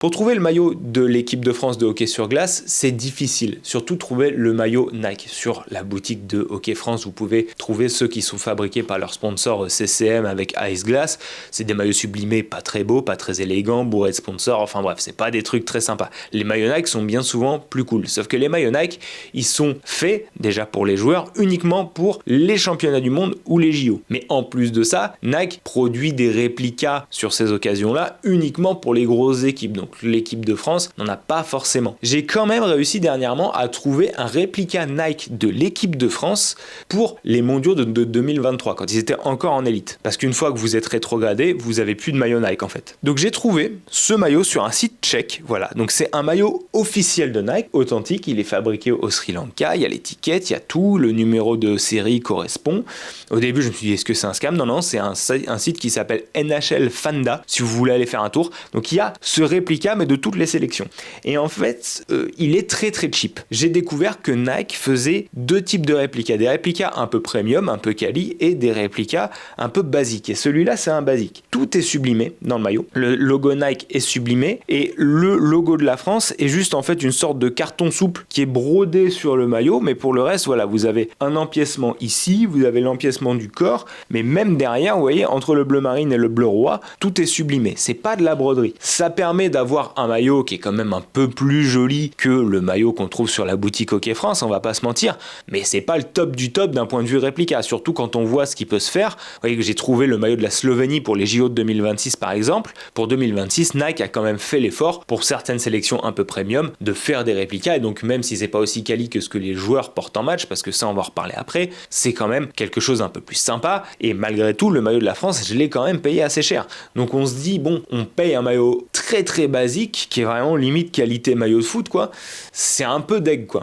Pour trouver le maillot de l'équipe de France de hockey sur glace, c'est difficile. Surtout trouver le maillot Nike. Sur la boutique de Hockey France, vous pouvez trouver ceux qui sont fabriqués par leur sponsor CCM avec Ice Glass. C'est des maillots sublimés, pas très beaux, pas très élégants, bourrés de sponsors, enfin bref, c'est pas des trucs très sympas. Les maillots Nike sont bien souvent plus cool. Sauf que les maillots Nike, ils sont faits, déjà pour les joueurs, uniquement pour les championnats du monde ou les JO. Mais en plus de ça, Nike produit des réplicas sur ces occasions-là uniquement pour les grosses équipes. Donc l'équipe de France n'en a pas forcément. J'ai quand même réussi dernièrement à trouver un réplica Nike de l'équipe de France pour les mondiaux de 2023, quand ils étaient encore en élite. Parce qu'une fois que vous êtes rétrogradé, vous avez plus de maillot Nike en fait. Donc j'ai trouvé ce maillot sur un site tchèque, voilà. Donc c'est un maillot officiel de Nike, authentique, il est fabriqué au Sri Lanka, il y a l'étiquette, il y a tout, le numéro de série correspond. Au début je me suis dit, est-ce que c'est un scam? Non, c'est un site qui s'appelle NHL Fanda, si vous voulez aller faire un tour. Donc il y a ce réplica, mais de toutes les sélections. Et en fait, il est très très cheap. J'ai découvert que Nike faisait deux types de réplicas. Des réplicas un peu premium, un peu quali, et des réplicas un peu basiques. Et celui-là, c'est un basique. Tout est sublimé dans le maillot. Le logo Nike est sublimé, et le logo de la France est juste en fait une sorte de carton souple qui est brodé sur le maillot, mais pour le reste, voilà, vous avez un empiècement ici, vous avez l'empiècement du corps, mais même derrière, vous voyez, entre le bleu marine et le bleu roi, tout est sublimé. C'est pas de la broderie. Ça permet d'avoir un maillot qui est quand même un peu plus joli que le maillot qu'on trouve sur la boutique Hockey France, on va pas se mentir, mais c'est pas le top du top d'un point de vue réplica, surtout quand on voit ce qui peut se faire. Vous voyez que j'ai trouvé le maillot de la Slovénie pour les JO de 2026 par exemple. Pour 2026, Nike a quand même fait l'effort, pour certaines sélections un peu premium, de faire des réplicas, et donc même si c'est pas aussi quali que ce que les joueurs portent en match, parce que ça on va en reparler après, c'est quand même quelque chose d'un peu plus sympa, et malgré tout, le maillot de la France, je l'ai quand même payé assez cher. Donc on se dit, bon, on paye un maillot très très basique, qui est vraiment limite qualité maillot de foot, quoi. C'est un peu deg, quoi.